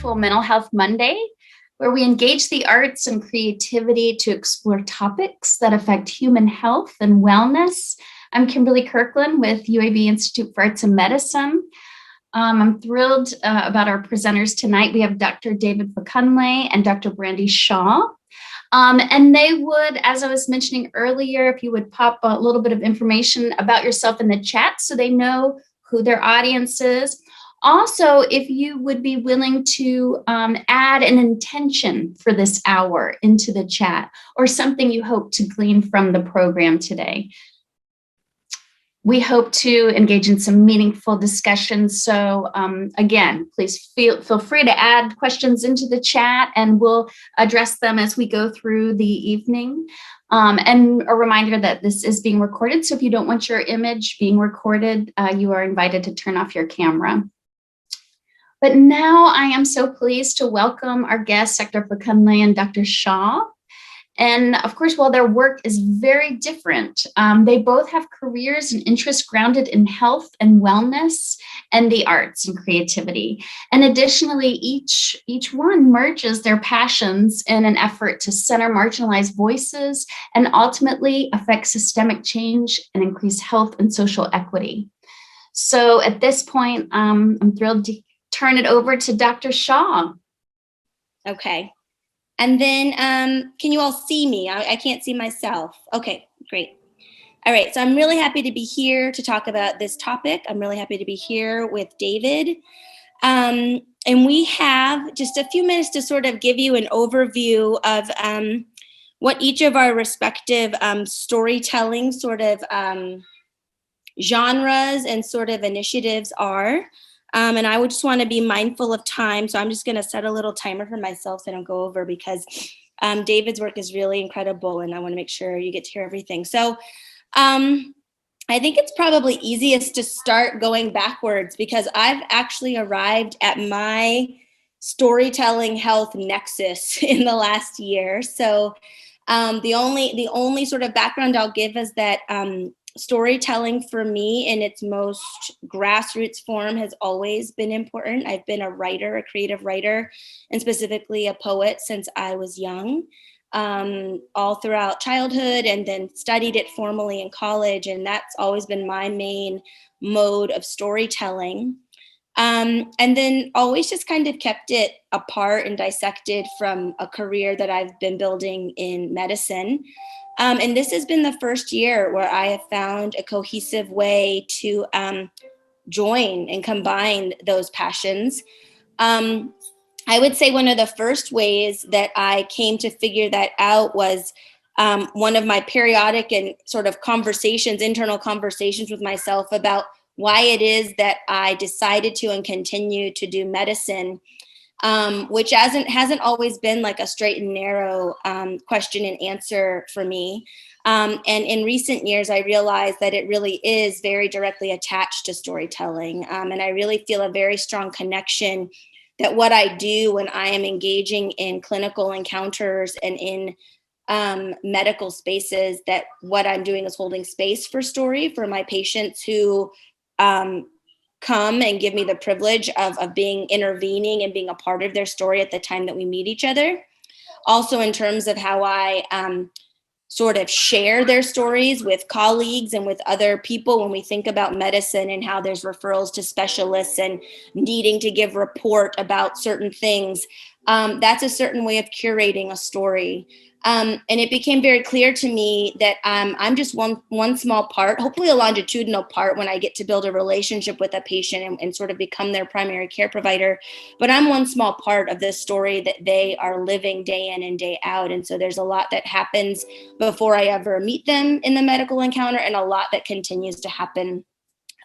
wonderful Mental Health Monday, where we engage the arts and creativity to explore topics that affect human health and wellness. I'm Kimberly Kirkland with UAB Institute for Arts and Medicine. I'm thrilled about our presenters tonight. We have Dr. David Fakunle and Dr. Brandi Shah. And they would, as I was mentioning earlier, if you would pop a little bit of information about yourself in the chat so they know who their audience is. Also, if you would be willing to add an intention for this hour into the chat or something you hope to glean from the program today. We hope to engage in some meaningful discussions. So again, please feel free to add questions into the chat and we'll address them as we go through the evening. And a reminder that this is being recorded. So if you don't want your image being recorded, you are invited to turn off your camera. But now I am so pleased to welcome our guests, Dr. Fakunle and Dr. Shah. And of course, while their work is very different, they both have careers and interests grounded in health and wellness and the arts and creativity. And additionally, each one merges their passions in an effort to center marginalized voices and ultimately affect systemic change and increase health and social equity. So at this point, I'm thrilled to turn it over to Dr. Shah. Okay. And then, can you all see me? I can't see myself. Okay, great. All right, so I'm really happy to be here to talk about this topic. I'm really happy to be here with David. And we have just a few minutes to sort of give you an overview of what each of our respective storytelling sort of genres and sort of initiatives are. And I would just want to be mindful of time. So I'm just going to set a little timer for myself so I don't go over because David's work is really incredible and I want to make sure you get to hear everything. So I think it's probably easiest to start going backwards because I've actually arrived at my storytelling health nexus in the last year. So the only sort of background I'll give is that storytelling for me in its most grassroots form has always been important. I've been a writer, a creative writer, and specifically a poet since I was young, all throughout childhood, and then studied it formally in college. And that's always been my main mode of storytelling. And then always just kind of kept it apart and dissected from a career that I've been building in medicine. And this has been the first year where I have found a cohesive way to join and combine those passions. I would say one of the first ways that I came to figure that out was one of my periodic and sort of internal conversations with myself about why it is that I decided to and continue to do medicine. Which hasn't always been like a straight and narrow question and answer for me. And in recent years, I realized that it really is very directly attached to storytelling. And I really feel a very strong connection that what I do when I am engaging in clinical encounters and in medical spaces, that what I'm doing is holding space for story for my patients who come and give me the privilege of being intervening and being a part of their story at the time that we meet each other. Also in terms of how I sort of share their stories with colleagues and with other people when we think about medicine and how there's referrals to specialists and needing to give report about certain things. That's a certain way of curating a story. And it became very clear to me that I'm just one small part, hopefully a longitudinal part when I get to build a relationship with a patient and sort of become their primary care provider. But I'm one small part of this story that they are living day in and day out. And so there's a lot that happens before I ever meet them in the medical encounter and a lot that continues to happen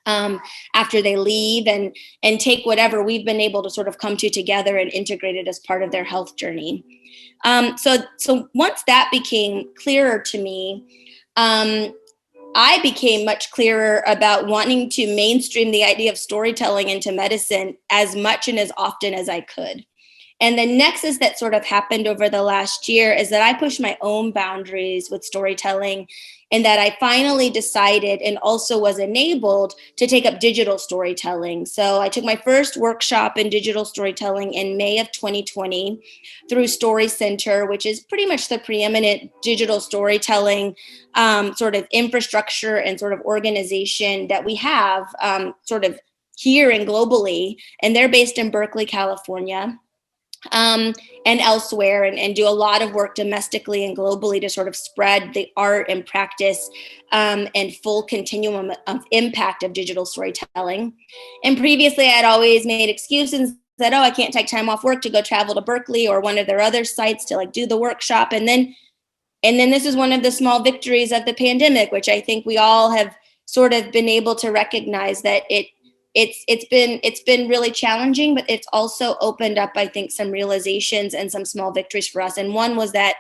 after they leave and take whatever we've been able to sort of come to together and integrate it as part of their health journey. So once that became clearer to me, I became much clearer about wanting to mainstream the idea of storytelling into medicine as much and as often as I could. And the nexus that sort of happened over the last year is that I pushed my own boundaries with storytelling, and that I finally decided and also was enabled to take up digital storytelling. So I took my first workshop in digital storytelling in May of 2020 through Story Center, which is pretty much the preeminent digital storytelling sort of infrastructure and sort of organization that we have sort of here and globally. And they're based in Berkeley, California. And elsewhere, and do a lot of work domestically and globally to sort of spread the art and practice and full continuum of impact of digital storytelling. And previously, I'd always made excuses that, oh, I can't take time off work to go travel to Berkeley or one of their other sites to like do the workshop. And then this is one of the small victories of the pandemic, which I think we all have sort of been able to recognize that it's been really challenging, but it's also opened up, I think, some realizations and some small victories for us. And one was that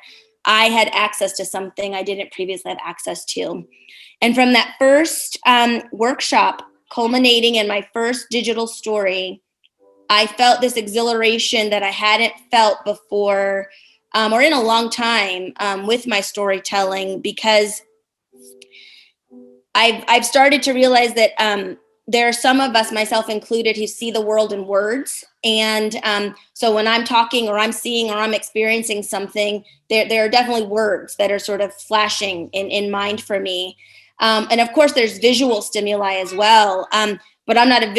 I had access to something I didn't previously have access to. And from that first workshop, culminating in my first digital story, I felt this exhilaration that I hadn't felt before or in a long time with my storytelling, because I've started to realize that there are some of us, myself included, who see the world in words. And so when I'm talking or I'm seeing or I'm experiencing something, there are definitely words that are sort of flashing in mind for me. And of course, there's visual stimuli as well. But I'm not a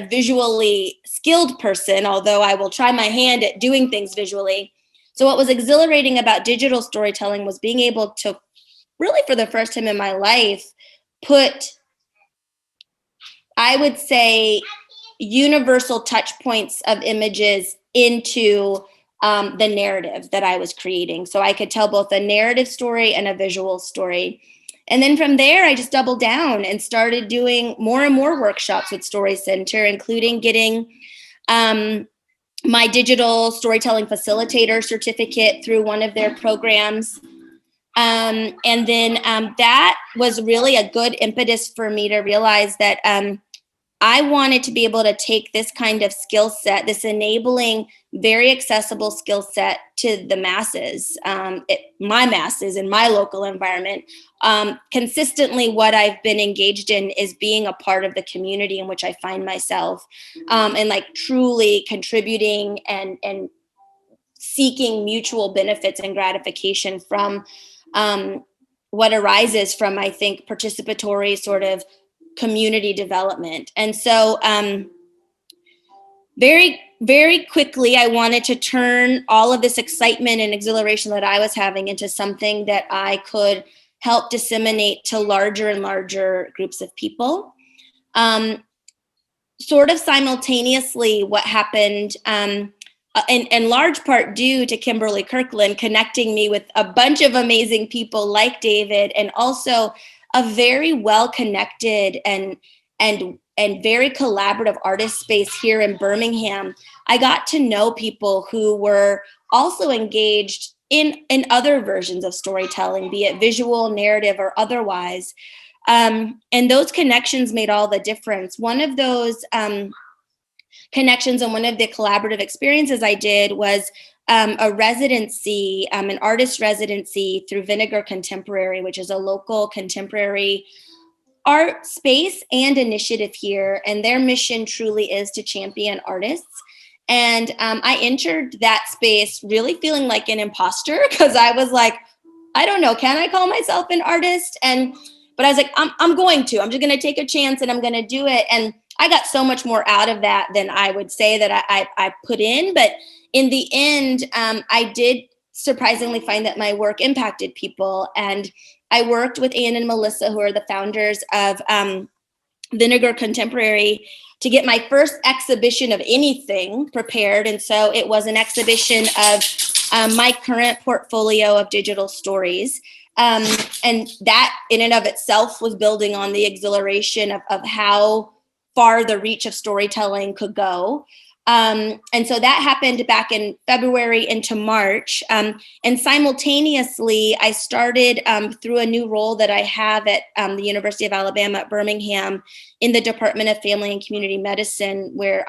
visually skilled person, although I will try my hand at doing things visually. So what was exhilarating about digital storytelling was being able to really, for the first time in my life, put, I would say, universal touch points of images into the narrative that I was creating. So I could tell both a narrative story and a visual story. And then from there, I just doubled down and started doing more and more workshops with Story Center, including getting my digital storytelling facilitator certificate through one of their programs. And then that was really a good impetus for me to realize that I wanted to be able to take this kind of skill set, this enabling, very accessible skill set to the masses, my masses in my local environment. Consistently, what I've been engaged in is being a part of the community in which I find myself, and like truly contributing and seeking mutual benefits and gratification from what arises from, I think, participatory sort of community development. And so very, very quickly, I wanted to turn all of this excitement and exhilaration that I was having into something that I could help disseminate to larger and larger groups of people. Sort of simultaneously, what happened, in large part due to Kimberly Kirkland connecting me with a bunch of amazing people like David, and also a very well-connected and very collaborative artist space here in Birmingham. I got to know people who were also engaged in other versions of storytelling, be it visual, narrative, or otherwise. And those connections made all the difference. One of those connections and one of the collaborative experiences I did was a residency, an artist residency through Vinegar Contemporary, which is a local contemporary art space and initiative here. And their mission truly is to champion artists. And I entered that space really feeling like an imposter, because I was like, I don't know, can I call myself an artist? But I was like, I'm just going to take a chance and I'm going to do it. And I got so much more out of that than I would say that I put in. But in the end, I did surprisingly find that my work impacted people. And I worked with Anne and Melissa, who are the founders of Vinegar Contemporary, to get my first exhibition of anything prepared. And so it was an exhibition of my current portfolio of digital stories. And that in and of itself was building on the exhilaration of how far the reach of storytelling could go. And so that happened back in February into March. And simultaneously, I started through a new role that I have at the University of Alabama at Birmingham in the Department of Family and Community Medicine, where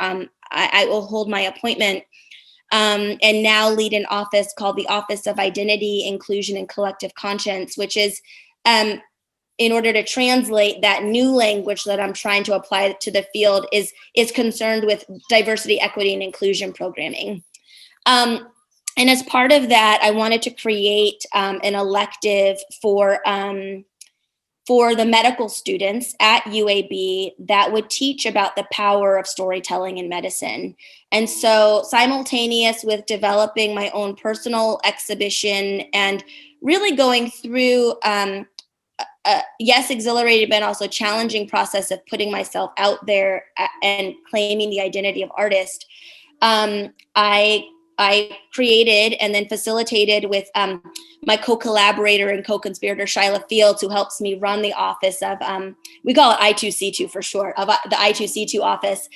I will hold my appointment and now lead an office called the Office of Identity, Inclusion, and Collective Conscience, which is in order to translate that new language that I'm trying to apply to the field is concerned with diversity, equity, and inclusion programming. And as part of that, I wanted to create an elective for the medical students at UAB that would teach about the power of storytelling in medicine. And so simultaneous with developing my own personal exhibition and really going through, yes, exhilarated, but also challenging process of putting myself out there and claiming the identity of artist, I created and then facilitated with my co-collaborator and co-conspirator, Shyla Fields, who helps me run the office of, we call it I2C2 for short, of the I2C2 office.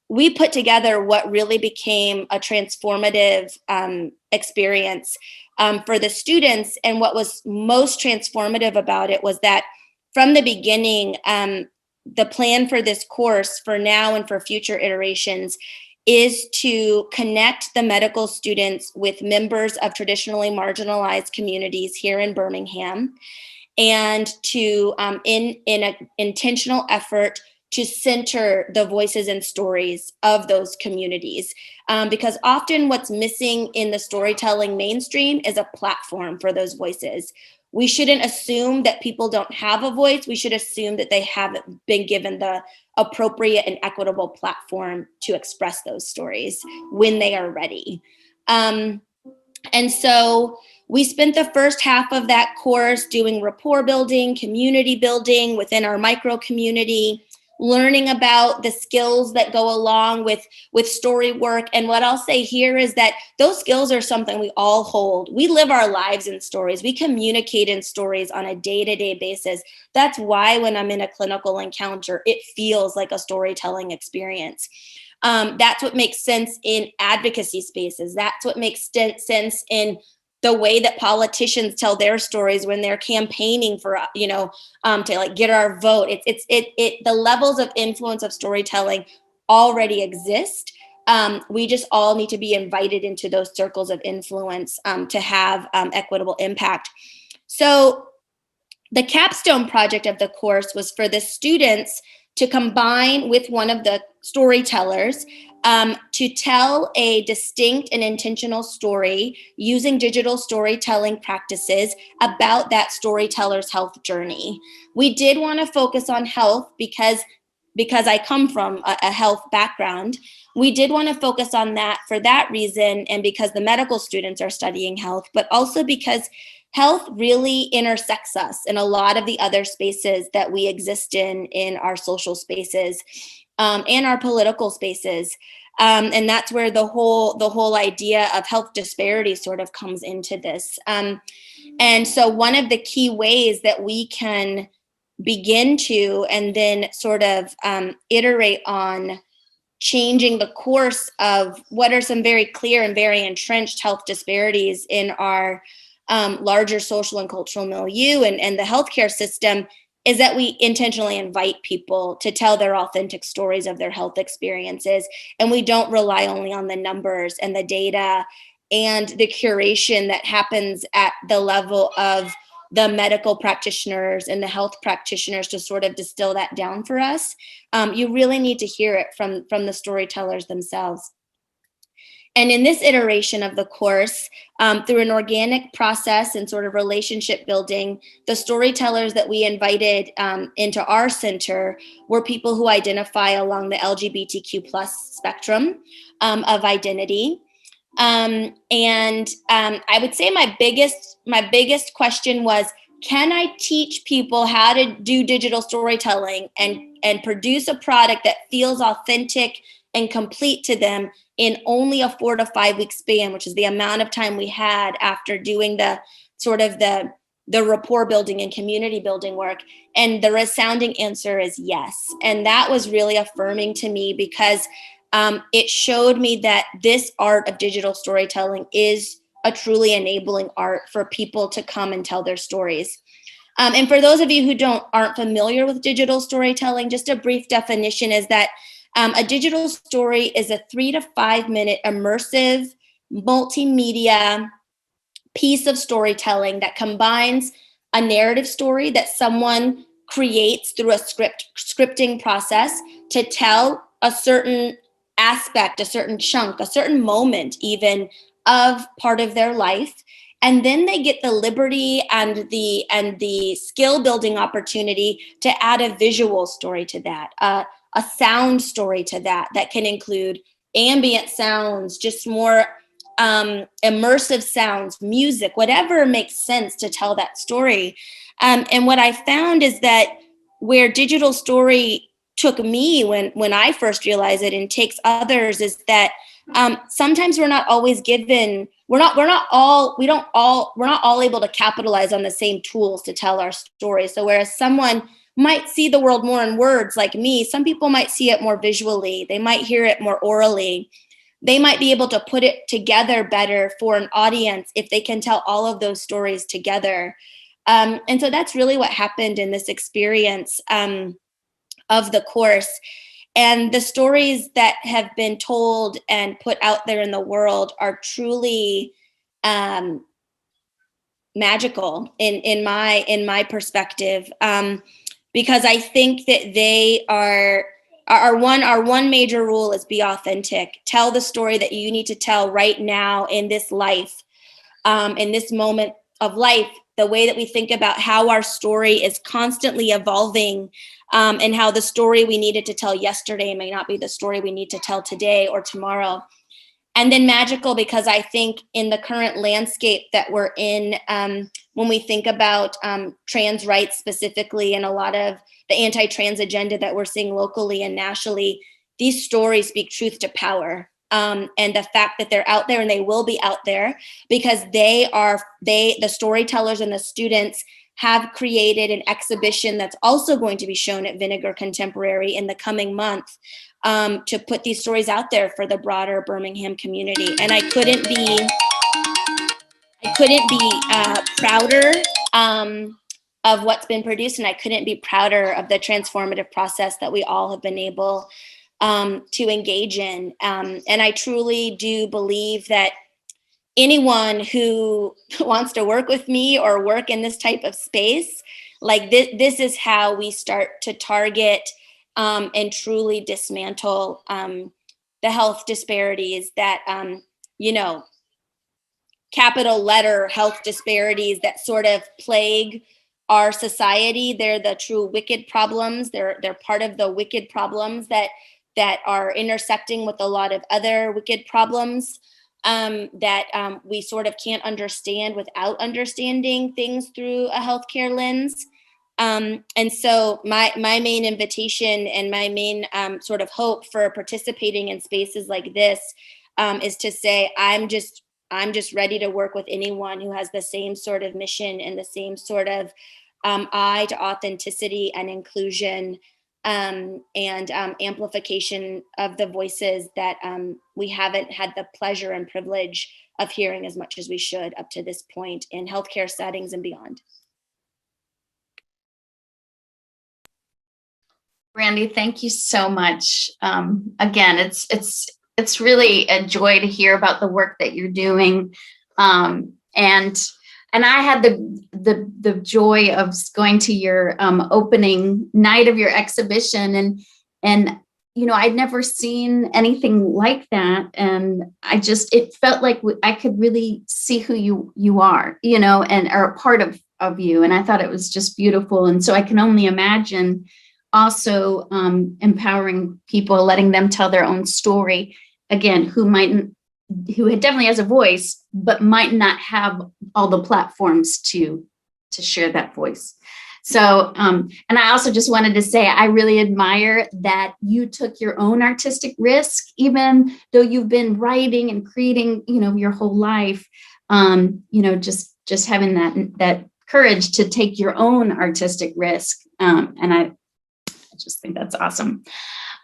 We put together what really became a transformative experience for the students. And what was most transformative about it was that from the beginning, the plan for this course for now and for future iterations is to connect the medical students with members of traditionally marginalized communities here in Birmingham, and to, in an intentional effort, to center the voices and stories of those communities. Because often what's missing in the storytelling mainstream is a platform for those voices. We shouldn't assume that people don't have a voice. We should assume that they haven't been given the appropriate and equitable platform to express those stories when they are ready. And so we spent the first half of that course doing rapport building, community building within our micro community, learning about the skills that go along with story work. And what I'll say here is that those skills are something we all hold. We live our lives in stories. We communicate in stories on a day-to-day basis. That's why when I'm in a clinical encounter, it feels like a storytelling experience. That's what makes sense in advocacy spaces. That's what makes sense in the way that politicians tell their stories when they're campaigning for, to like get our vote. The levels of influence of storytelling already exist. We just all need to be invited into those circles of influence to have equitable impact. So the capstone project of the course was for the students to combine with one of the storytellers to tell a distinct and intentional story using digital storytelling practices about that storyteller's health journey. We did want to focus on health because I come from a health background. We did want to focus on that for that reason, and because the medical students are studying health, but also because health really intersects us in a lot of the other spaces that we exist in our social spaces and our political spaces. And that's where the whole idea of health disparities sort of comes into this. And so one of the key ways that we can begin to and then sort of iterate on changing the course of what are some very clear and very entrenched health disparities in our larger social and cultural milieu and the healthcare system is that we intentionally invite people to tell their authentic stories of their health experiences. And we don't rely only on the numbers and the data and the curation that happens at the level of the medical practitioners and the health practitioners to sort of distill that down for us. You really need to hear it from the storytellers themselves. And in this iteration of the course, through an organic process and sort of relationship building, the storytellers that we invited into our center were people who identify along the LGBTQ plus spectrum of identity. I would say my biggest question was, can I teach people how to do digital storytelling and produce a product that feels authentic and complete to them in only a 4 to 5 week span, which is the amount of time we had after doing the sort of the rapport building and community building work? And the resounding answer is yes. And that was really affirming to me because it showed me that this art of digital storytelling is a truly enabling art for people to come and tell their stories. And for those of you who aren't familiar with digital storytelling, just a brief definition is that A digital story is a 3 to 5 minute immersive multimedia piece of storytelling that combines a narrative story that someone creates through a scripting process to tell a certain aspect, a certain chunk, a certain moment even of part of their life. And then they get the liberty and the skill building opportunity to add a visual story to that, a sound story to that can include ambient sounds, just more immersive sounds, music, whatever makes sense to tell that story. And what I found is that where digital story took me when I first realized it, and takes others, is that sometimes we're not always given, we're not all able to capitalize on the same tools to tell our story. So whereas someone might see the world more in words like me, some people might see it more visually. They might hear it more orally. They might be able to put it together better for an audience if they can tell all of those stories together. And so that's really what happened in this experience of the course. And the stories that have been told and put out there in the world are truly magical in my perspective, because I think that they are our one major rule is be authentic. Tell the story that you need to tell right now in this life, in this moment of life. The way that we think about how our story is constantly evolving, and how the story we needed to tell yesterday may not be the story we need to tell today or tomorrow. And then magical, because I think in the current landscape that we're in, when we think about trans rights specifically, and a lot of the anti-trans agenda that we're seeing locally and nationally, these stories speak truth to power. And the fact that they're out there, and they will be out there, because the storytellers and the students have created an exhibition that's also going to be shown at Vinegar Contemporary in the coming month, to put these stories out there for the broader Birmingham community. And I couldn't be prouder of what's been produced, and I couldn't be prouder of the transformative process that we all have been able to engage in. And I truly do believe that anyone who wants to work with me or work in this type of space, like this is how we start to target and truly dismantle the health disparities that, capital letter health disparities that sort of plague our society. They're the true wicked problems. They're part of the wicked problems that are intersecting with a lot of other wicked problems that we sort of can't understand without understanding things through a healthcare lens. And so my main invitation and my main sort of hope for participating in spaces like this is to say, I'm just ready to work with anyone who has the same sort of mission and the same sort of eye to authenticity and inclusion, and amplification of the voices that we haven't had the pleasure and privilege of hearing as much as we should up to this point in healthcare settings and beyond. Brandi, thank you so much. Again, it's really a joy to hear about the work that you're doing, and I had the joy of going to your opening night of your exhibition, and I'd never seen anything like that, and it felt like I could really see who you are, and are a part of you, and I thought it was just beautiful. And so I can only imagine also empowering people, letting them tell their own story, again, who definitely has a voice, but might not have all the platforms to share that voice. So, and I also just wanted to say, I really admire that you took your own artistic risk, even though you've been writing and creating, your whole life, just having that courage to take your own artistic risk. And I just think that's awesome.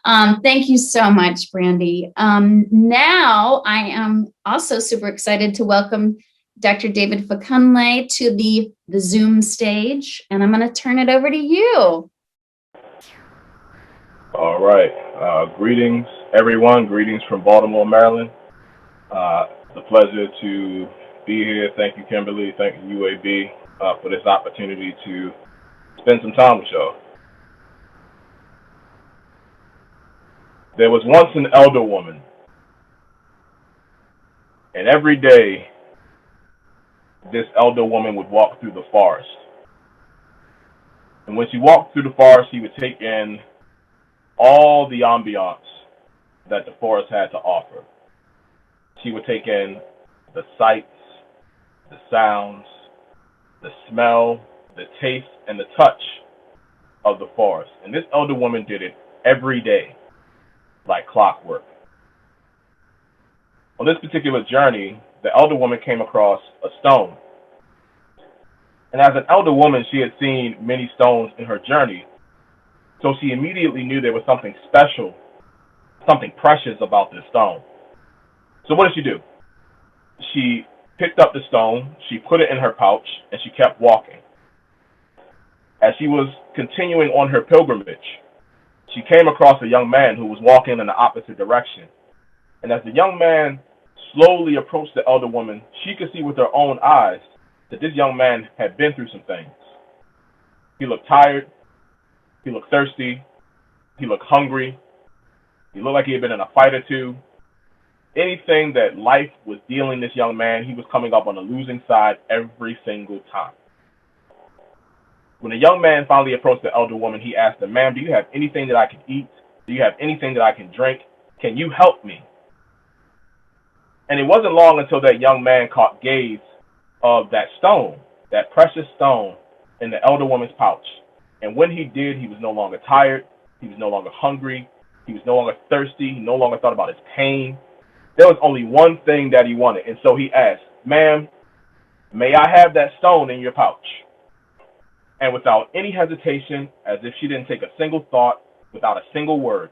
Thank you so much, Brandi. Now I am also super excited to welcome Dr. David Fakunle to the Zoom stage, and I'm going to turn it over to you. All right. Greetings, everyone. Greetings from Baltimore, Maryland. It's a pleasure to be here. Thank you, Kimberly. Thank you, UAB, for this opportunity to spend some time with y'all. There was once an elder woman, and every day this elder woman would walk through the forest. And when she walked through the forest, she would take in all the ambiance that the forest had to offer. She would take in the sights, the sounds, the smell, the taste, and the touch of the forest. And this elder woman did it every day, like clockwork. On this particular journey, the elder woman came across a stone. And as an elder woman, she had seen many stones in her journey. So she immediately knew there was something special, something precious about this stone. So what did she do? She picked up the stone, she put it in her pouch, and she kept walking. As she was continuing on her pilgrimage, she came across a young man who was walking in the opposite direction. And as the young man slowly approached the elder woman, she could see with her own eyes that this young man had been through some things. He looked tired, he looked thirsty, he looked hungry, he looked like he had been in a fight or two. Anything that life was dealing this young man, he was coming up on the losing side every single time. When the young man finally approached the elder woman, he asked her, "Ma'am, do you have anything that I can eat? Do you have anything that I can drink? Can you help me?" And it wasn't long until that young man caught gaze of that stone, that precious stone in the elder woman's pouch. And when he did, he was no longer tired. He was no longer hungry. He was no longer thirsty. He no longer thought about his pain. There was only one thing that he wanted. And so he asked, "Ma'am, may I have that stone in your pouch?" And without any hesitation, as if she didn't take a single thought, without a single word,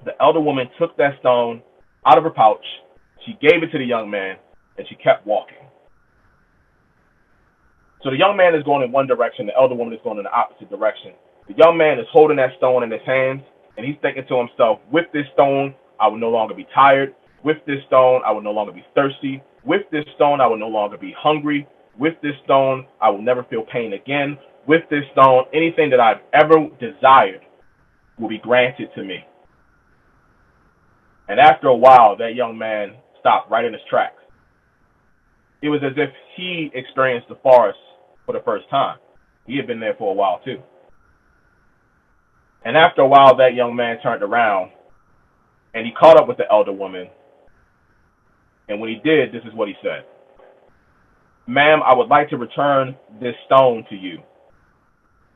the elder woman took that stone out of her pouch. She gave it to the young man, and she kept walking. So the young man is going in one direction. The elder woman is going in the opposite direction. The young man is holding that stone in his hands, and he's thinking to himself, with this stone, I will no longer be tired. With this stone, I will no longer be thirsty. With this stone, I will no longer be hungry. With this stone, I will never feel pain again. With this stone, anything that I've ever desired will be granted to me. And after a while, that young man stopped right in his tracks. It was as if he experienced the forest for the first time. He had been there for a while too. And after a while, that young man turned around and he caught up with the elder woman. And when he did, this is what he said. "Ma'am, I would like to return this stone to you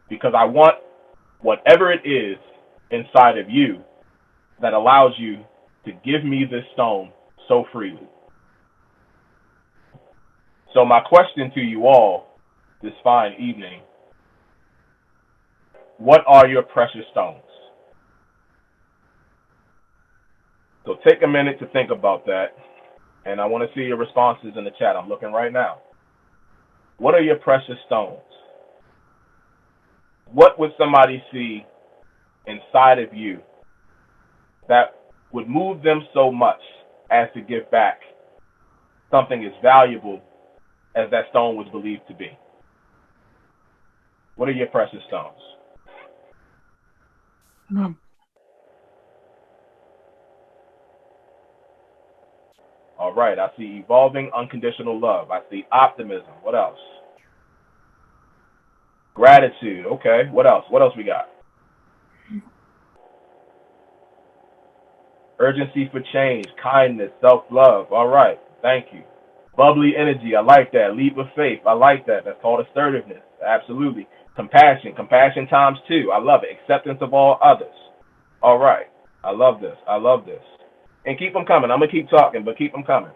because I want whatever it is inside of you that allows you to give me this stone so freely." So my question to you all this fine evening, what are your precious stones? So take a minute to think about that, and I want to see your responses in the chat. I'm looking right now. What are your precious stones? What would somebody see inside of you that would move them so much as to give back something as valuable as that stone was believed to be? What are your precious stones? All right, I see evolving unconditional love. I see optimism. What else? Gratitude. Okay, what else? What else we got? Urgency for change, kindness, self-love. All right, thank you. Bubbly energy. I like that. Lead with faith. I like that. That's called assertiveness. Absolutely. Compassion. Compassion times two. I love it. Acceptance of all others. All right. I love this. I love this. And keep them coming. I'm going to keep talking, but keep them coming.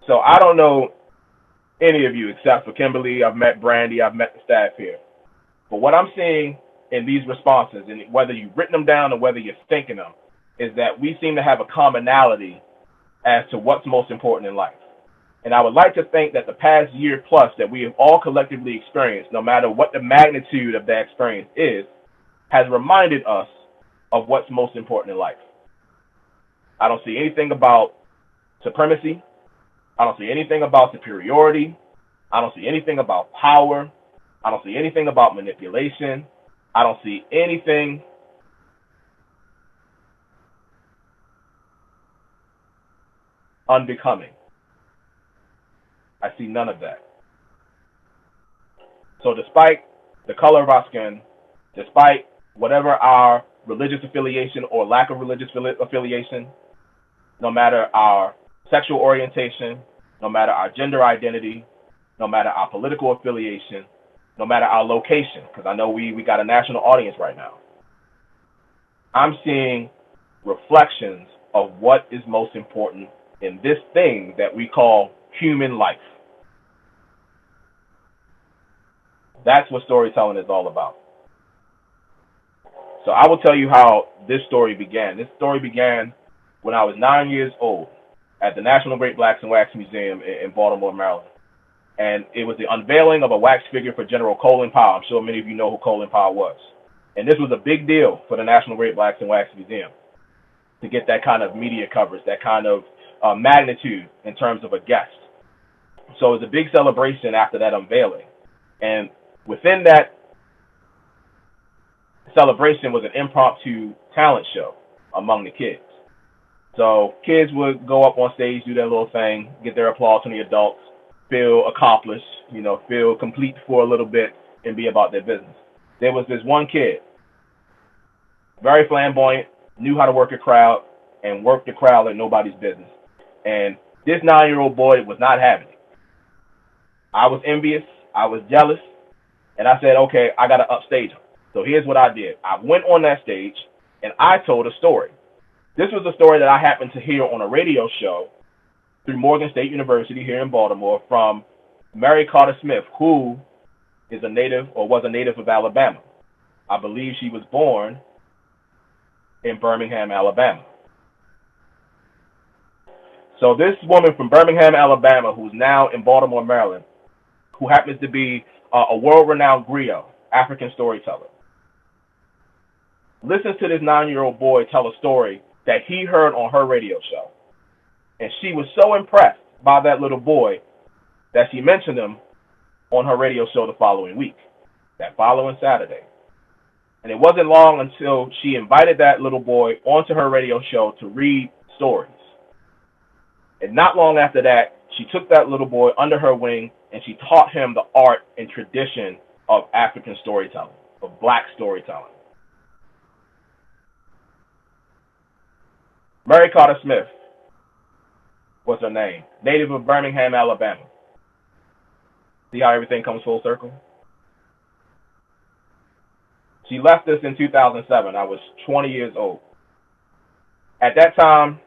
So I don't know any of you except for Kimberly. I've met Brandi. I've met the staff here. But what I'm seeing in these responses, and whether you've written them down or whether you're thinking them, is that we seem to have a commonality as to what's most important in life. And I would like to think that the past year plus that we have all collectively experienced, no matter what the magnitude of that experience is, has reminded us of what's most important in life. I don't see anything about supremacy. I don't see anything about superiority. I don't see anything about power. I don't see anything about manipulation. I don't see anything unbecoming. I see none of that. So despite the color of our skin, despite whatever our religious affiliation or lack of religious affiliation, no matter our sexual orientation, no matter our gender identity, no matter our political affiliation, no matter our location, because I know we got a national audience right now, I'm seeing reflections of what is most important in this thing that we call human life. That's what storytelling is all about. So I will tell you how this story began. This story began when I was 9 years old at the National Great Blacks and Wax Museum in Baltimore, Maryland. And it was the unveiling of a wax figure for General Colin Powell. I'm sure many of you know who Colin Powell was. And this was a big deal for the National Great Blacks and Wax Museum to get that kind of media coverage, that kind of magnitude in terms of a guest. So it was a big celebration after that unveiling. And within that celebration was an impromptu talent show among the kids. So kids would go up on stage, do their little thing, get their applause from the adults, feel accomplished, feel complete for a little bit and be about their business. There was this one kid, very flamboyant, knew how to work a crowd and worked the crowd like nobody's business. And this 9-year-old boy was not having it. I was envious. I was jealous. And I said, okay, I got to upstage him. So here's what I did. I went on that stage and I told a story. This was a story that I happened to hear on a radio show through Morgan State University here in Baltimore from Mary Carter Smith, who is a native or was a native of Alabama. I believe she was born in Birmingham, Alabama. So this woman from Birmingham, Alabama, who's now in Baltimore, Maryland, who happens to be a world-renowned griot, African storyteller, listens to this 9-year-old boy tell a story that he heard on her radio show. And she was so impressed by that little boy that she mentioned him on her radio show the following week, that following Saturday. And it wasn't long until she invited that little boy onto her radio show to read stories. And not long after that, she took that little boy under her wing and she taught him the art and tradition of African storytelling, of Black storytelling. Mary Carter Smith was her name, native of Birmingham, Alabama. See how everything comes full circle? She left us in 2007. I was 20 years old. At that time,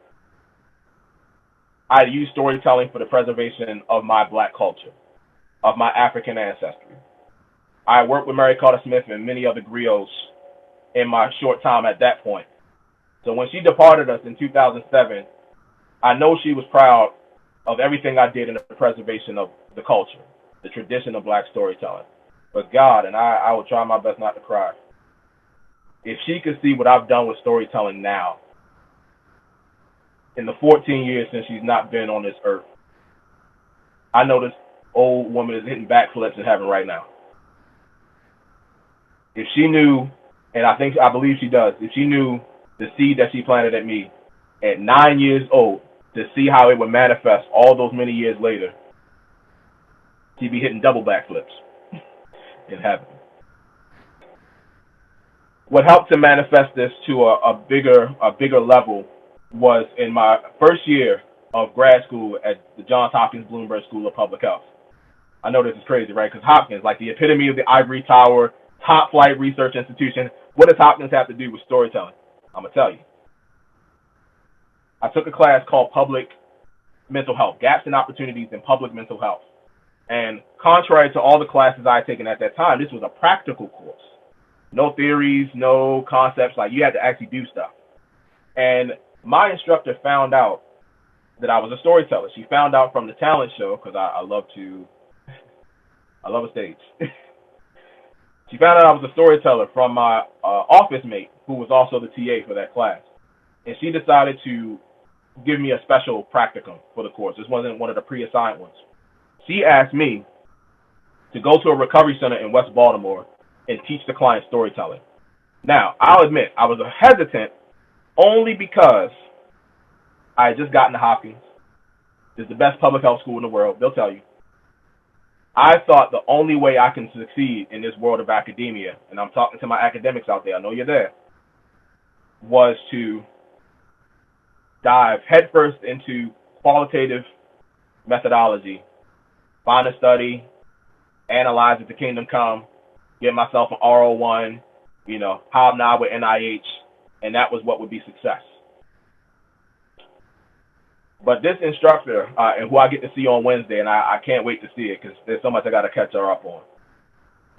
I used storytelling for the preservation of my Black culture, of my African ancestry. I worked with Mary Carter Smith and many other griots in my short time at that point. So when she departed us in 2007, I know she was proud of everything I did in the preservation of the culture, the tradition of Black storytelling. But God, and I will try my best not to cry, if she could see what I've done with storytelling now, in the 14 years since she's not been on this earth, I know this old woman is hitting backflips in heaven right now. If she knew, and I believe she does, if she knew the seed that she planted at me at 9 years old, to see how it would manifest all those many years later, she'd be hitting double backflips in heaven. What helped to manifest this to a bigger level was in my first year of grad school at the Johns Hopkins Bloomberg School of Public Health. I know this is crazy, right? Because Hopkins, like the epitome of the ivory tower, top flight research institution. What does Hopkins have to do with storytelling? I'm going to tell you. I took a class called Public Mental Health, Gaps and Opportunities in Public Mental Health. And contrary to all the classes I had taken at that time, this was a practical course. No theories, no concepts, like you had to actually do stuff. And my instructor found out that I was a storyteller. She found out from the talent show, because I love a stage. She found out I was a storyteller from my office mate, who was also the TA for that class. And she decided to give me a special practicum for the course. This wasn't one of the pre-assigned ones. She asked me to go to a recovery center in West Baltimore and teach the client storytelling. Now, I'll admit, I was hesitant only because I had just gotten to Hopkins. It's the best public health school in the world, they'll tell you. I thought the only way I can succeed in this world of academia, and I'm talking to my academics out there, I know you're there, was to dive headfirst into qualitative methodology, find a study, analyze it to kingdom come, get myself an R01, hobnob with NIH, and that was what would be success. But this instructor, and who I get to see on Wednesday, and I can't wait to see it because there's so much I got to catch her up on,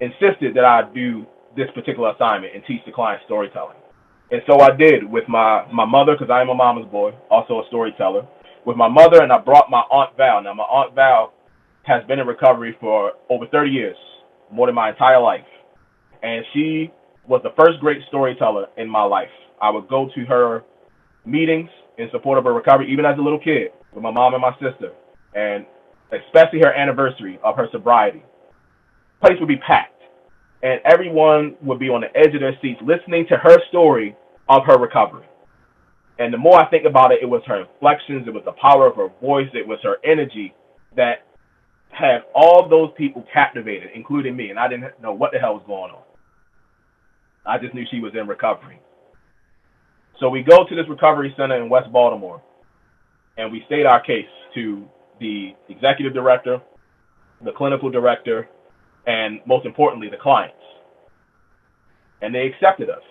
insisted that I do this particular assignment and teach the client storytelling. And so I did with my mother, because I am a mama's boy, also a storyteller, with my mother, and I brought my Aunt Val. Now, my Aunt Val has been in recovery for over 30 years, more than my entire life. And she was the first great storyteller in my life. I would go to her meetings in support of her recovery, even as a little kid, with my mom and my sister, and especially her anniversary of her sobriety. The place would be packed, and everyone would be on the edge of their seats listening to her story of her recovery. And the more I think about it, it was her inflections, it was the power of her voice, it was her energy that had all those people captivated, including me, and I didn't know what the hell was going on. I just knew she was in recovery. So we go to this recovery center in West Baltimore, and we state our case to the executive director, the clinical director, and most importantly, the clients. And they accepted us.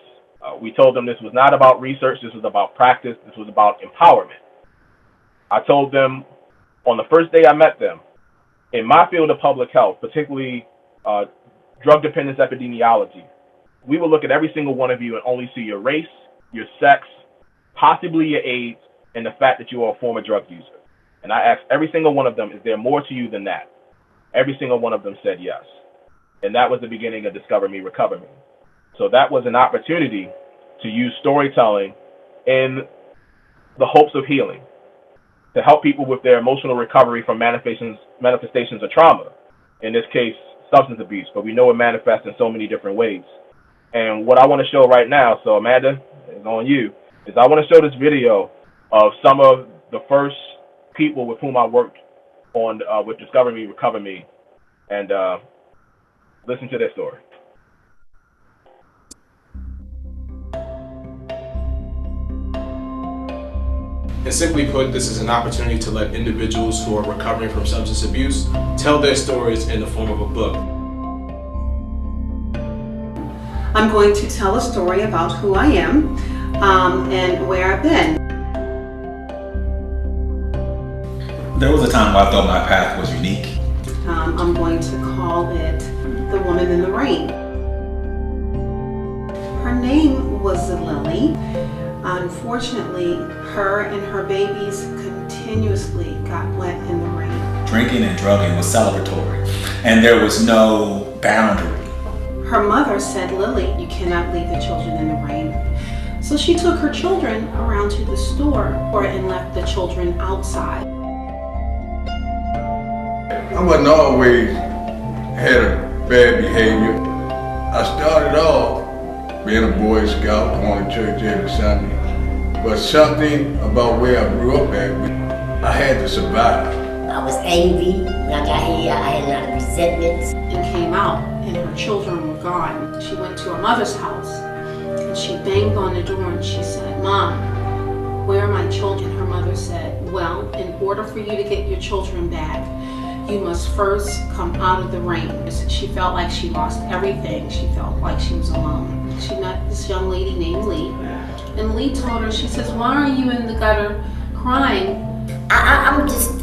We told them this was not about research, this was about practice, this was about empowerment. I told them on the first day I met them, in my field of public health, particularly drug dependence epidemiology, we will look at every single one of you and only see your race, your sex, possibly your age, and the fact that you are a former drug user. And I asked every single one of them, is there more to you than that? Every single one of them said yes. And that was the beginning of Discover Me, Recover Me. So that was an opportunity to use storytelling in the hopes of healing, to help people with their emotional recovery from manifestations of trauma. In this case, substance abuse, but we know it manifests in so many different ways. And what I want to show right now, so Amanda, it's on you, is I want to show this video of some of the first people with whom I worked on with Discover Me, Recover Me, and listen to their story. And simply put, this is an opportunity to let individuals who are recovering from substance abuse tell their stories in the form of a book. I'm going to tell a story about who I am and where I've been. There was a time where I thought my path was unique. I'm going to call it The Woman in the Rain. Her name was Lily. Unfortunately, her and her babies continuously got wet in the rain. Drinking and drugging was celebratory, and there was no boundary. Her mother said, Lily, you cannot leave the children in the rain. So she took her children around to the store and left the children outside. I wasn't always had a bad behavior. I started off being a Boy Scout, going to church every Sunday. But something about where I grew up at, I had to survive. I was angry when I got here. I had a lot of resentments. And came out, and her children were gone. She went to her mother's house, and she banged on the door, and she said, Mom, where are my children? Her mother said, well, in order for you to get your children back, you must first come out of the rain. She felt like she lost everything. She felt like she was alone. She met this young lady named Lee, and Lee told her, she says, why are you in the gutter crying? I'm just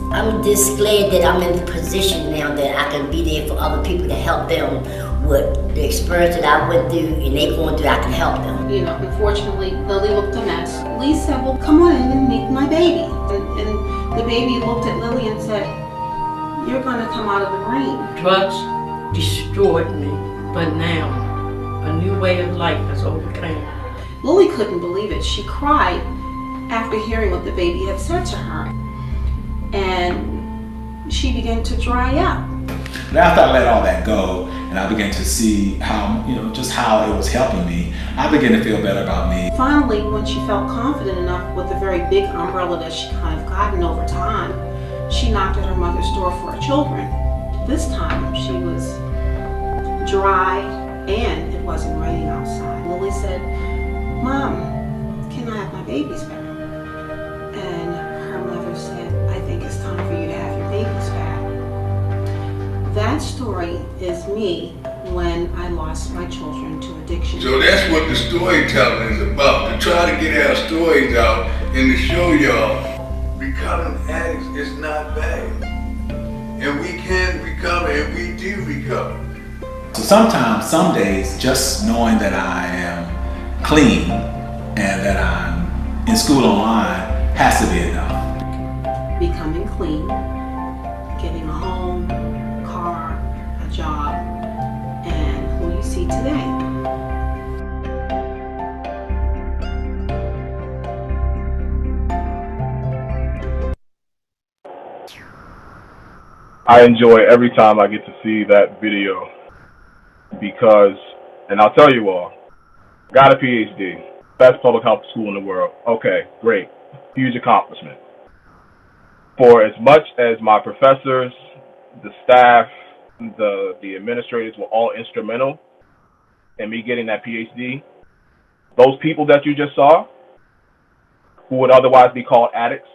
glad that I'm in the position now that I can be there for other people to help them with the experience that I went through and they going through, I can help them. You know, unfortunately, Lily looked a mess. Lee said, well, come on in and meet my baby. And the baby looked at Lily and said, you're gonna come out of the rain. Drugs destroyed me, but now A new way of life has overcame. Lily couldn't believe it. She cried after hearing what the baby had said to her. And she began to dry up. But after I let all that go and I began to see how, just how it was helping me, I began to feel better about me. Finally, when she felt confident enough with the very big umbrella that she kind of gotten over time, she knocked at her mother's door for her children. This time she was dry and it wasn't raining outside. Lily said, "Mom, can I have my babies back?" And her mother said, "I think it's time for you to have your babies back." That story is me when I lost my children to addiction. So that's what the storytelling is about, to try to get our stories out and to show y'all becoming addicts is not bad. And we can recover, and we do recover. So sometimes, some days, just knowing that I am clean and that I'm in school online has to be enough. Becoming clean, getting a home, car, a job, and who you see today. I enjoy every time I get to see that video because, and I'll tell you all, got a PhD, best public health school in the world. Okay, great, huge accomplishment. For as much as my professors, the staff, the administrators were all instrumental in me getting that PhD, those people that you just saw, who would otherwise be called addicts,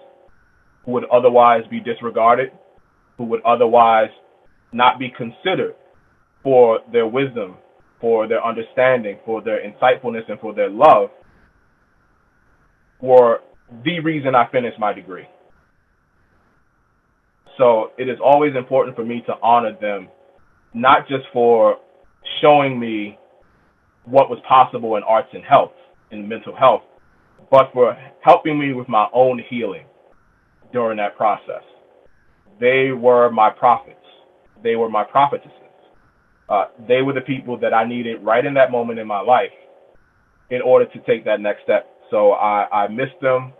who would otherwise be disregarded, who would otherwise not be considered for their wisdom, for their understanding, for their insightfulness, and for their love, were the reason I finished my degree. So it is always important for me to honor them, not just for showing me what was possible in arts and health, in mental health, but for helping me with my own healing during that process. They were my prophets. They were my prophetesses. They were the people that I needed right in that moment in my life in order to take that next step. So I miss them.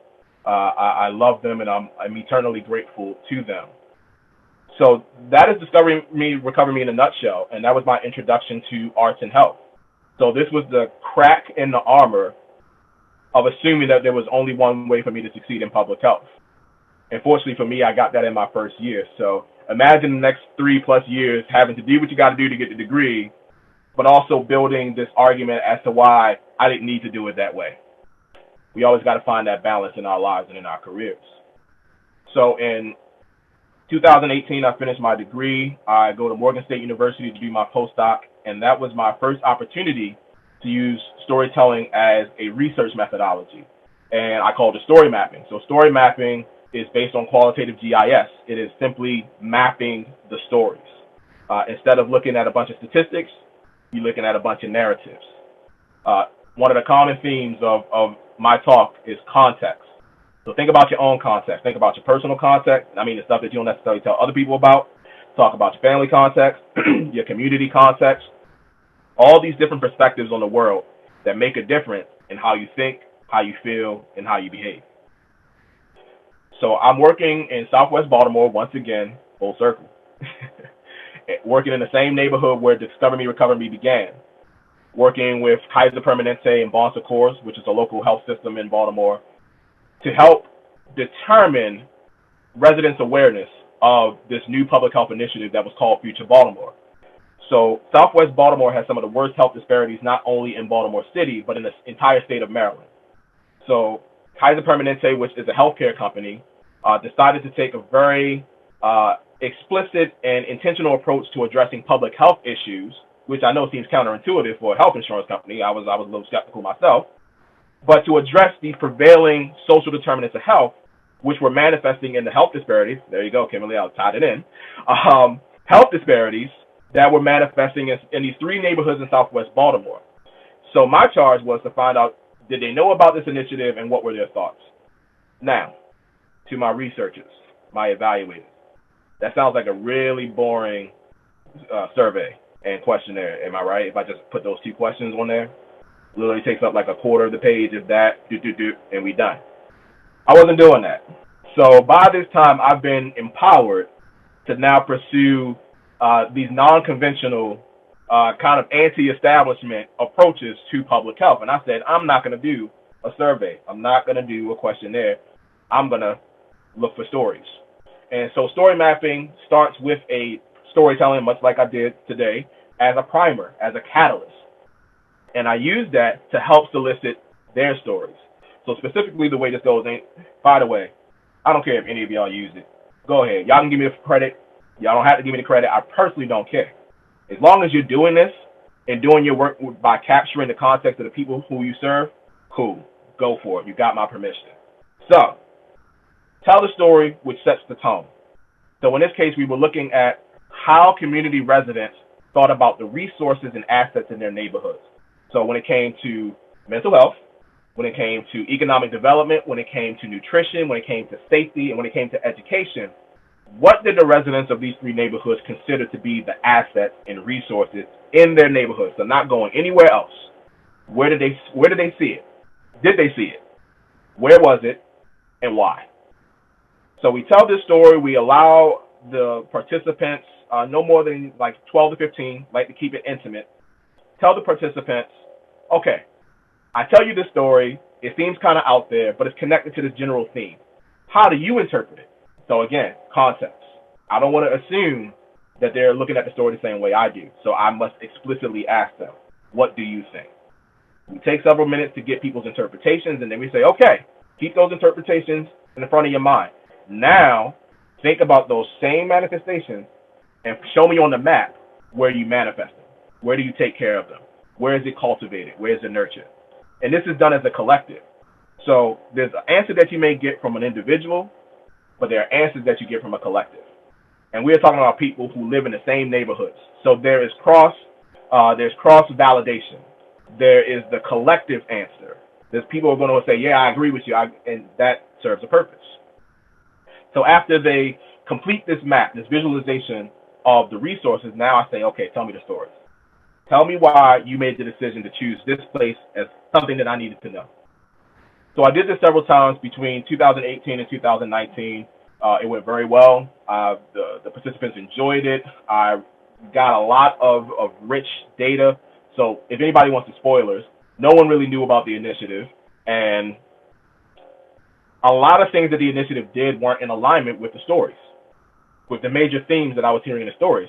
I love them, and I'm eternally grateful to them. So that is Discover Me, Recover Me in a nutshell, and that was my introduction to arts and health. So this was the crack in the armor of assuming that there was only one way for me to succeed in public health. And fortunately for me, I got that in my first year. So imagine the next 3+ years having to do what you got to do to get the degree, but also building this argument as to why I didn't need to do it that way. We always got to find that balance in our lives and in our careers. So in 2018, I finished my degree. I go to Morgan State University to do my postdoc, and that was my first opportunity to use storytelling as a research methodology. And I called it story mapping. So story mapping is based on qualitative GIS. It is simply mapping the stories. Instead of looking at a bunch of statistics, you're looking at a bunch of narratives. One of the common themes of my talk is context. So think about your own context. Think about your personal context. I mean, the stuff that you don't necessarily tell other people about. Talk about your family context, your community context, all these different perspectives on the world that make a difference in how you think, how you feel, and how you behave. So I'm working in Southwest Baltimore, once again, full circle. Working in the same neighborhood where Discover Me, Recover Me began. Working with Kaiser Permanente and Bon Secours, which is a local health system in Baltimore, to help determine residents' awareness of this new public health initiative that was called Future Baltimore. So Southwest Baltimore has some of the worst health disparities, not only in Baltimore City, but in the entire state of Maryland. So Kaiser Permanente, which is a healthcare company, decided to take a very explicit and intentional approach to addressing public health issues, which I know seems counterintuitive for a health insurance company. I was a little skeptical myself. But to address these prevailing social determinants of health, which were manifesting in the health disparities, there you go, Kimberly, I'll tie it in, health disparities that were manifesting in these 3 neighborhoods in Southwest Baltimore. So my charge was to find out, did they know about this initiative and what were their thoughts? Now, to my researchers, my evaluators, that sounds like a really boring survey. and questionnaire. Am I right? If I just put those 2 questions on there, literally takes up like a quarter of the page, if that, and we done. I wasn't doing that. So by this time, I've been empowered to now pursue these non-conventional kind of anti-establishment approaches to public health. And I said, I'm not going to do a survey. I'm not going to do a questionnaire. I'm going to look for stories. And so story mapping starts with a storytelling, much like I did today, as a primer, as a catalyst. And I use that to help solicit their stories. So specifically the way this goes, and by the way, I don't care if any of y'all use it. Go ahead. Y'all can give me the credit. Y'all don't have to give me the credit. I personally don't care. As long as you're doing this and doing your work by capturing the context of the people who you serve, cool. Go for it. You got my permission. So, tell the story which sets the tone. So in this case, we were looking at how community residents thought about the resources and assets in their neighborhoods. So when it came to mental health, when it came to economic development, when it came to nutrition, when it came to safety, and when it came to education, what did the residents of these 3 neighborhoods consider to be the assets and resources in their neighborhoods? So not going anywhere else. Where did they see it? Did they see it? Where was it? And why? So we tell this story. We allow the participants, no more than like 12 to 15, like to keep it intimate. Tell the participants, okay, I tell you this story. It seems kind of out there, but it's connected to this general theme. How do you interpret it? So again, context. I don't want to assume that they're looking at the story the same way I do. So I must explicitly ask them, what do you think? We take several minutes to get people's interpretations, and then we say, okay, keep those interpretations in the front of your mind. Now, think about those same manifestations and show me on the map where you manifest them. Where do you take care of them? Where is it cultivated? Where is it nurtured? And this is done as a collective. So there's an answer that you may get from an individual, but there are answers that you get from a collective. And we're talking about people who live in the same neighborhoods. So there is there's cross-validation. There is the collective answer. There's people who are going to say, yeah, I agree with you, and that serves a purpose. So after they complete this map, this visualization of the resources, now I say, okay, tell me the stories. Tell me why you made the decision to choose this place as something that I needed to know. So I did this several times between 2018 and 2019. It went very well. The participants enjoyed it. I got a lot of rich data. So if anybody wants the spoilers, no one really knew about the initiative. And a lot of things that the initiative did weren't in alignment with the stories, with the major themes that I was hearing in the stories.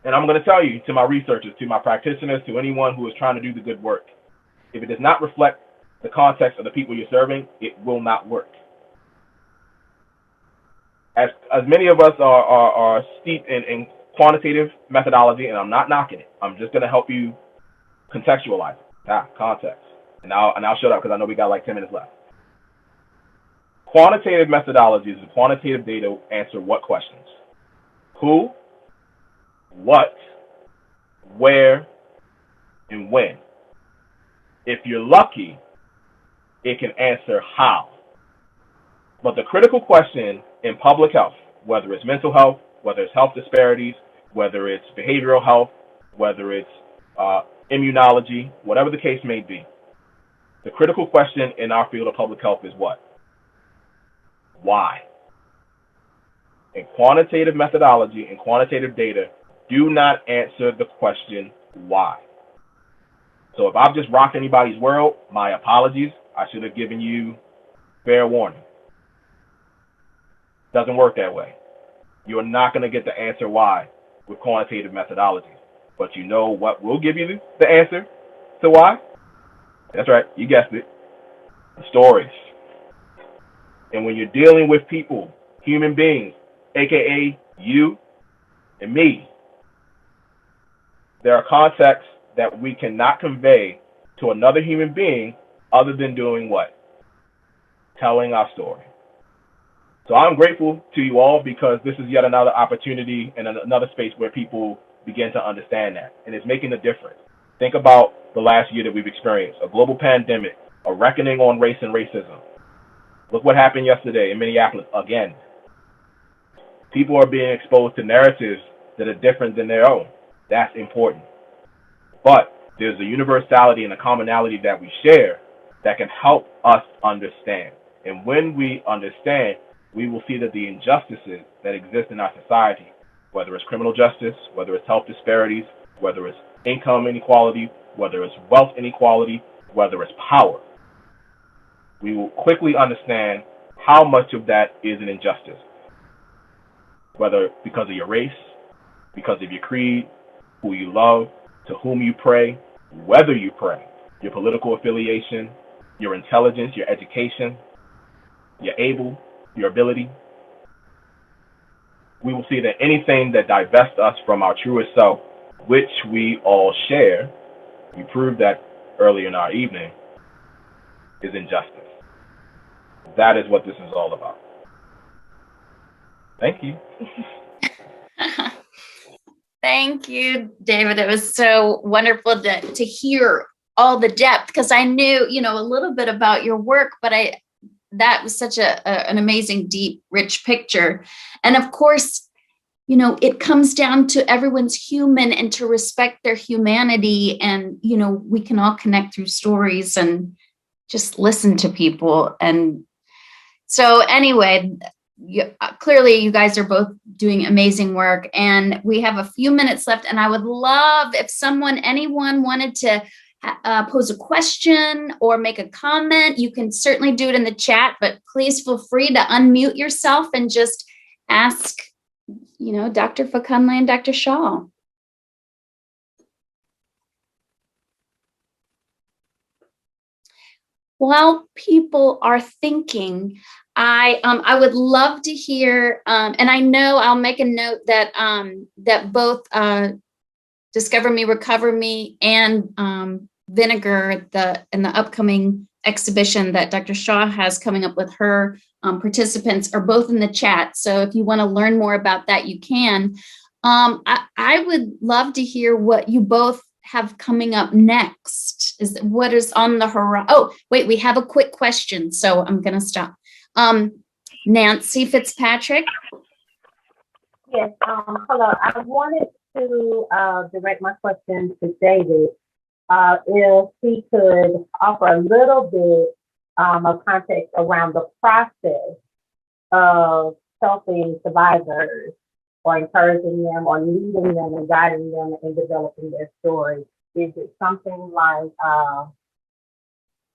And I'm going to tell you, to my researchers, to my practitioners, to anyone who is trying to do the good work, if it does not reflect the context of the people you're serving, it will not work. As many of us are steeped in quantitative methodology, and I'm not knocking it. I'm just going to help you contextualize it. Context. And I'll shut up because I know we got like 10 minutes left. Quantitative methodologies and quantitative data answer what questions? Who, what, where, and when. If you're lucky, it can answer how. But the critical question in public health, whether it's mental health, whether it's health disparities, whether it's behavioral health, whether it's immunology, whatever the case may be, the critical question in our field of public health is what? Why? And quantitative methodology and quantitative data do not answer the question why. So if I've just rocked anybody's world, my apologies. I should have given you fair warning. Doesn't work that way. You're not going to get the answer why with quantitative methodologies. But you know what will give you the answer to why? That's right, you guessed it. The stories. And when you're dealing with people, human beings, aka you and me, there are contexts that we cannot convey to another human being other than doing what? Telling our story. So I'm grateful to you all because this is yet another opportunity and another space where people begin to understand that. And it's making a difference. Think about the last year that we've experienced, a global pandemic, a reckoning on race and racism. Look what happened yesterday in Minneapolis again. People are being exposed to narratives that are different than their own. That's important. But there's a universality and a commonality that we share that can help us understand. And when we understand, we will see that the injustices that exist in our society, whether it's criminal justice, whether it's health disparities, whether it's income inequality, whether it's wealth inequality, whether it's power, we will quickly understand how much of that is an injustice, whether because of your race, because of your creed, who you love, to whom you pray, whether you pray, your political affiliation, your intelligence, your education, your able, your ability. We will see that anything that divests us from our truest self, which we all share, we proved that earlier in our evening, is injustice. That is what this is all about. Thank you. Thank you, David. It was so wonderful to hear all the depth, because I knew, a little bit about your work, but that was such an amazing, deep, rich picture. And of course, it comes down to everyone's human and to respect their humanity. And, we can all connect through stories and just listen to people. And so anyway, clearly you guys are both doing amazing work, and we have a few minutes left, and I would love if anyone wanted to pose a question or make a comment. You can certainly do it in the chat, but please feel free to unmute yourself and just ask, Dr. Fakunle and Dr. Shah. While people are thinking, I would love to hear, and I know I'll make a note that that both Discover Me, Recover Me, and Vinegar, in the upcoming exhibition that Dr. Shah has coming up with her participants, are both in the chat. So if you want to learn more about that, you can. I would love to hear what you both have coming up next. What is on the horizon? Oh, wait, we have a quick question, so I'm going to stop. Nancy Fitzpatrick. Yes, hello. I wanted to direct my question to David. If he could offer a little bit of context around the process of helping survivors, or encouraging them, or leading them and guiding them in developing their story. Is it something like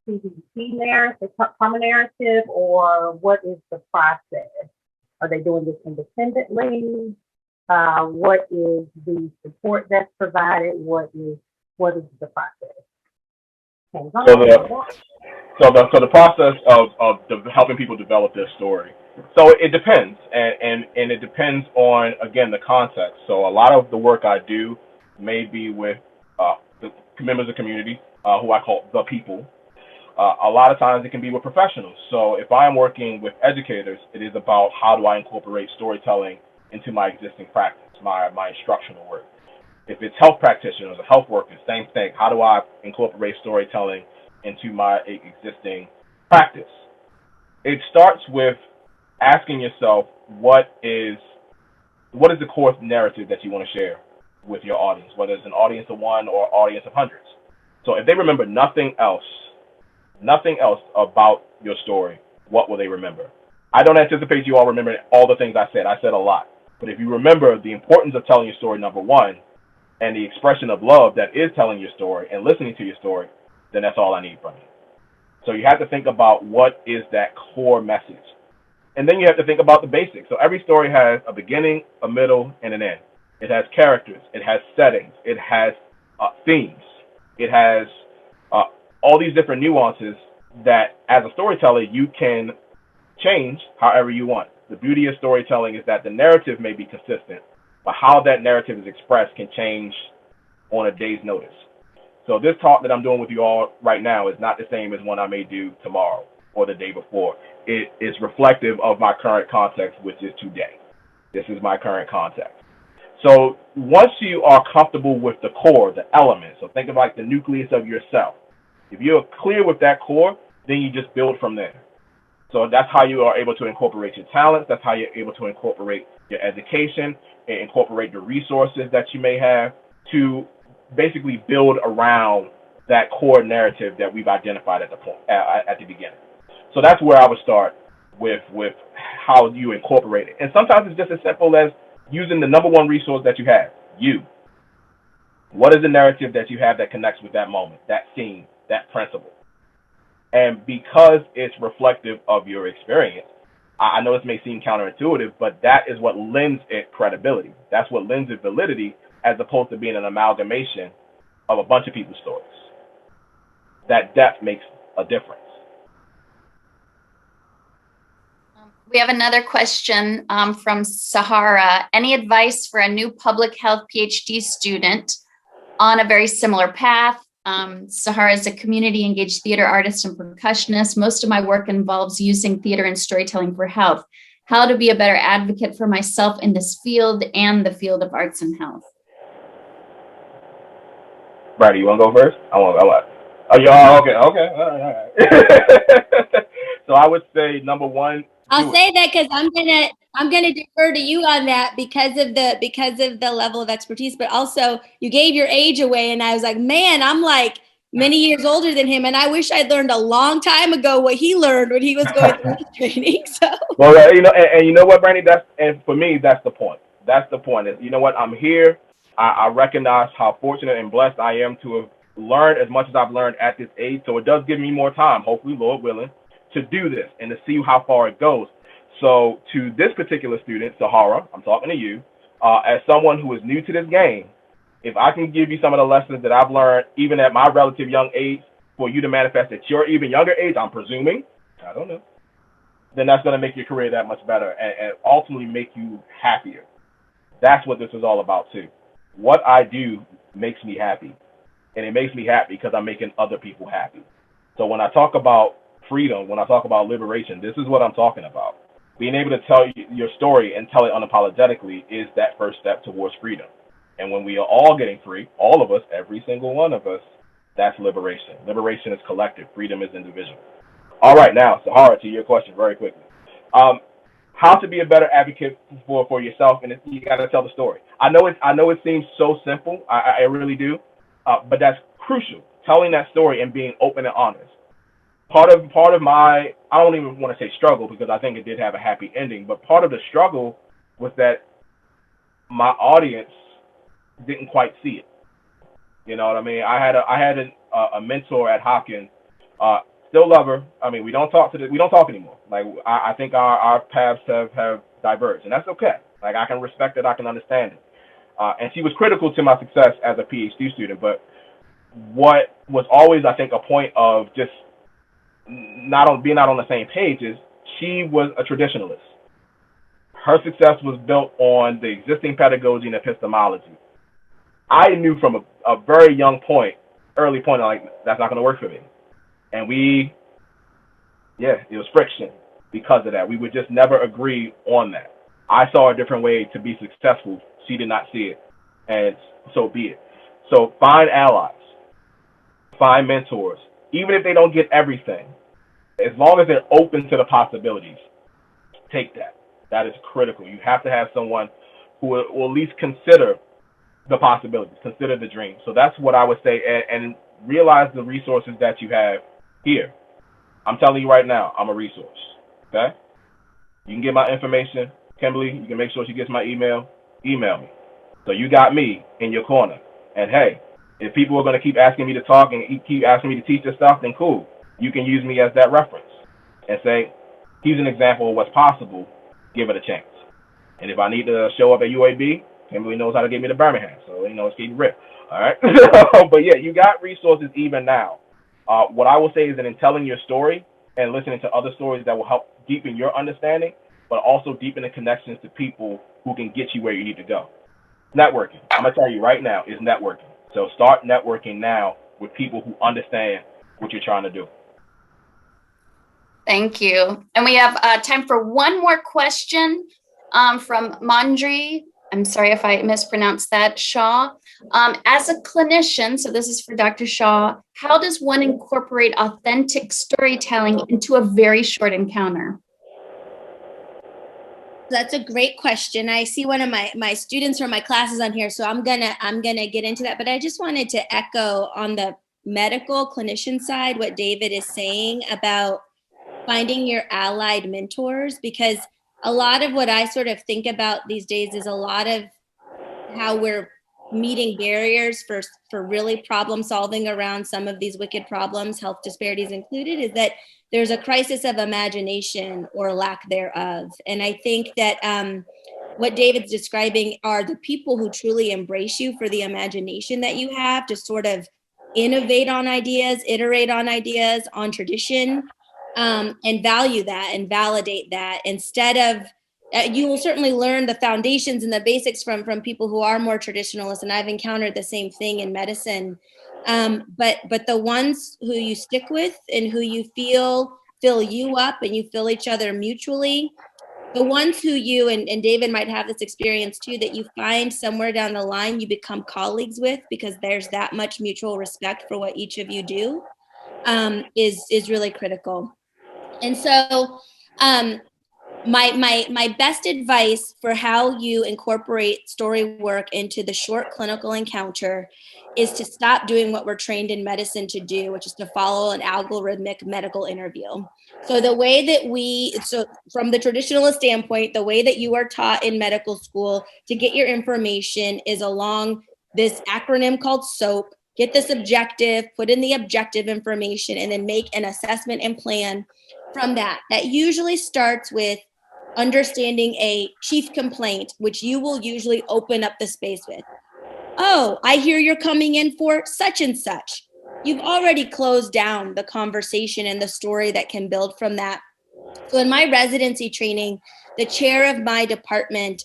CBT narrative, common narrative, or what is the process? Are they doing this independently? What is the support that's provided? What is the process? So the process of helping people develop their story. So it depends, and it depends on, again, the context. So a lot of the work I do may be with the members of the community, who I call the people. A lot of times it can be with professionals. So if I am working with educators, it is about how do I incorporate storytelling into my existing practice, my instructional work. If it's health practitioners or health workers, same thing. How do I incorporate storytelling into my existing practice? It starts with asking yourself, what is the core narrative that you want to share with your audience, whether it's an audience of one or audience of hundreds. So if they remember nothing else about your story, what will they remember? I don't anticipate you all remembering all the things I said. I said a lot. But if you remember the importance of telling your story, number one, and the expression of love that is telling your story and listening to your story, then that's all I need from you. So you have to think about what is that core message. And then you have to think about the basics. So every story has a beginning, a middle, and an end. It has characters. It has settings. It has themes. It has all these different nuances that, as a storyteller, you can change however you want. The beauty of storytelling is that the narrative may be consistent, but how that narrative is expressed can change on a day's notice. So this talk that I'm doing with you all right now is not the same as one I may do tomorrow or the day before. It is reflective of my current context, which is today. This is my current context. So once you are comfortable with the core, the elements, so think of like the nucleus of yourself. If you're clear with that core, then you just build from there. So that's how you are able to incorporate your talents. That's how you're able to incorporate your education and incorporate the resources that you may have to basically build around that core narrative that we've identified at the beginning. So that's where I would start with how you incorporate it. And sometimes it's just as simple as using the number one resource that you have, you. What is the narrative that you have that connects with that moment, that scene, that principle? And because it's reflective of your experience, I know this may seem counterintuitive, but that is what lends it credibility. That's what lends it validity, as opposed to being an amalgamation of a bunch of people's stories. That depth makes a difference. We have another question from Sahara. Any advice for a new public health PhD student on a very similar path? Sahara is a community engaged theater artist and percussionist. Most of my work involves using theater and storytelling for health. How to be a better advocate for myself in this field and the field of arts and health. Brandi, you want to go first? Oh, y'all, okay. All right. So I would say number one. I'll say that because I'm gonna defer to you on that because of the level of expertise, but also you gave your age away, and I was like, man, I'm like many years older than him, and I wish I'd learned a long time ago what he learned when he was going through his training. So well, and you know what, Brandi, and for me, that's the point. That's the point. Is, you know what, I'm here. I recognize how fortunate and blessed I am to have learned as much as I've learned at this age. So it does give me more time, hopefully, Lord willing, to do this and to see how far it goes. So to this particular student, Sahara, I'm talking to you, as someone who is new to this game, if I can give you some of the lessons that I've learned, even at my relative young age, for you to manifest at your even younger age, I'm presuming, I don't know, then that's going to make your career that much better and ultimately make you happier. That's what this is all about too. What I do makes me happy, and it makes me happy because I'm making other people happy. So when I talk about freedom, when I talk about liberation, this is what I'm talking about. Being able to tell your story and tell it unapologetically is that first step towards freedom. And when we are all getting free, all of us, every single one of us, that's liberation. Liberation is collective. Freedom is individual. All right, now, Sahara, to your question very quickly. How to be a better advocate for yourself, and you got to tell the story. I know it seems so simple. I really do, but that's crucial. Telling that story and being open and honest. Part of my, I don't even want to say struggle because I think it did have a happy ending, but part of the struggle was that my audience didn't quite see it. You know what I mean? I had a mentor at Hopkins. Still love her. I mean, we don't talk anymore. Like I think our paths have diverged, and that's okay. Like I can respect it, I can understand it. And she was critical to my success as a PhD student. But what was always, I think, a point of just not on the same page is she was a traditionalist. Her success was built on the existing pedagogy and epistemology. I knew from a very early point, like that's not going to work for me. And it was friction because of that. We would just never agree on that. I saw a different way to be successful. She did not see it. And so be it. So find allies, find mentors, even if they don't get everything. As long as they're open to the possibilities, take that. That is critical. You have to have someone who will at least consider the possibilities, consider the dream. So that's what I would say, and realize the resources that you have here. I'm telling you right now, I'm a resource. Okay? You can get my information. Kimberly, you can make sure she gets my email. Email me. So you got me in your corner. And hey, if people are going to keep asking me to talk and keep asking me to teach this stuff, then cool. You can use me as that reference and say, here's an example of what's possible. Give it a chance. And if I need to show up at UAB, Kimberly knows how to get me to Birmingham. So, it's keep rip. All right? But yeah, you got resources even now. What I will say is that in telling your story and listening to other stories that will help deepen your understanding, but also deepen the connections to people who can get you where you need to go. Networking, I'm going to tell you right now, is networking. So start networking now with people who understand what you're trying to do. Thank you. And we have time for one more question from Mandri. I'm sorry if I mispronounced that, Shah. As a clinician, so this is for Dr. Shah, how does one incorporate authentic storytelling into a very short encounter? That's a great question. I see one of my students from my classes on here, so I'm gonna get into that. But I just wanted to echo on the medical clinician side what David is saying about finding your allied mentors, because a lot of what I sort of think about these days is a lot of how we're meeting barriers for really problem solving around some of these wicked problems, health disparities included, is that there's a crisis of imagination or lack thereof. And I think that what David's describing are the people who truly embrace you for the imagination that you have to sort of innovate on ideas, iterate on ideas, on tradition, and value that and validate that instead of you will certainly learn the foundations and the basics from people who are more traditionalists, and I've encountered the same thing in medicine. But the ones who you stick with and who you fill you up and you fill each other mutually, the ones who you and David might have this experience too, that you find somewhere down the line you become colleagues with because there's that much mutual respect for what each of you do, is really critical. And so my best advice for how you incorporate story work into the short clinical encounter is to stop doing what we're trained in medicine to do, which is to follow an algorithmic medical interview. So the way that so from the traditionalist standpoint, the way that you are taught in medical school to get your information is along this acronym called SOAP. Get this objective, put in the objective information, and then make an assessment and plan from that. That usually starts with understanding a chief complaint, which you will usually open up the space with. Oh, I hear you're coming in for such and such. You've already closed down the conversation and the story that can build from that. So in my residency training, the chair of my department,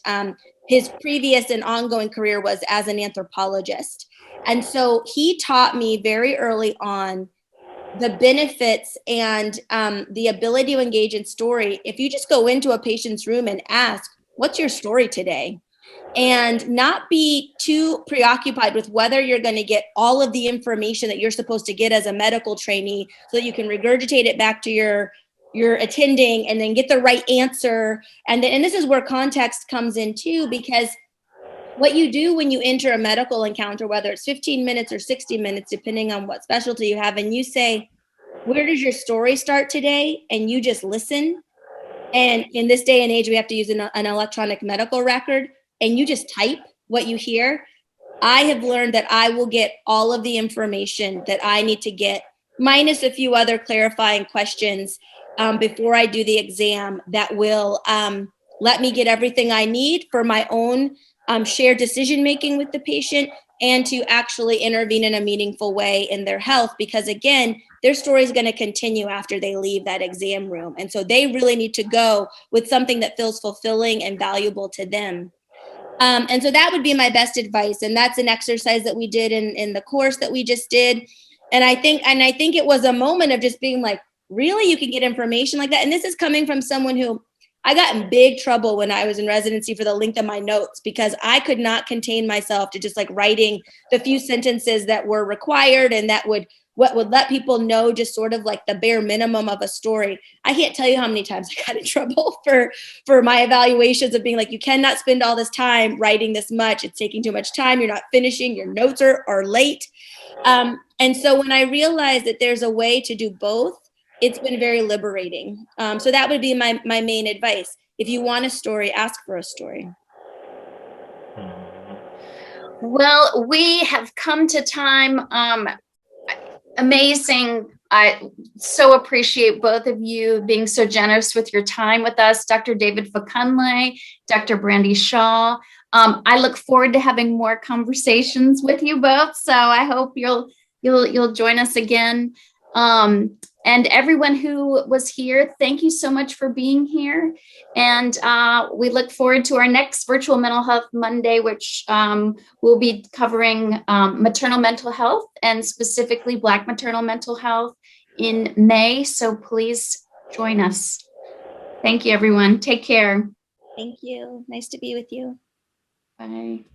his previous and ongoing career was as an anthropologist. And so he taught me very early on the benefits and the ability to engage in story. If you just go into a patient's room and ask, what's your story today? And not be too preoccupied with whether you're going to get all of the information that you're supposed to get as a medical trainee so that you can regurgitate it back to your attending and then get the right answer. And this is where context comes in too, because what you do when you enter a medical encounter, whether it's 15 minutes or 60 minutes, depending on what specialty you have, and you say, where does your story start today? And you just listen. And in this day and age, we have to use an electronic medical record, and you just type what you hear. I have learned that I will get all of the information that I need to get, minus a few other clarifying questions before I do the exam that will let me get everything I need for my own shared decision-making with the patient and to actually intervene in a meaningful way in their health. Because again, their story is going to continue after they leave that exam room. And so they really need to go with something that feels fulfilling and valuable to them. And so that would be my best advice. And that's an exercise that we did in the course that we just did. And I think it was a moment of just being like, really, you can get information like that? And this is coming from someone who I got in big trouble when I was in residency for the length of my notes, because I could not contain myself to just like writing the few sentences that were required and that would let people know just sort of like the bare minimum of a story. I can't tell you how many times I got in trouble for my evaluations of being like, you cannot spend all this time writing this much. It's taking too much time. You're not finishing. Your notes are late. And so when I realized that there's a way to do both, it's been very liberating. So that would be my main advice. If you want a story, ask for a story. Well, we have come to time. Amazing. I so appreciate both of you being so generous with your time with us, Dr. David Fakunle, Dr. Brandi Shah. I look forward to having more conversations with you both. So I hope you'll join us again. And everyone who was here, thank you so much for being here. And we look forward to our next Virtual Mental Health Monday, which will be covering maternal mental health and specifically Black maternal mental health in May. So please join us. Thank you, everyone. Take care. Thank you. Nice to be with you. Bye.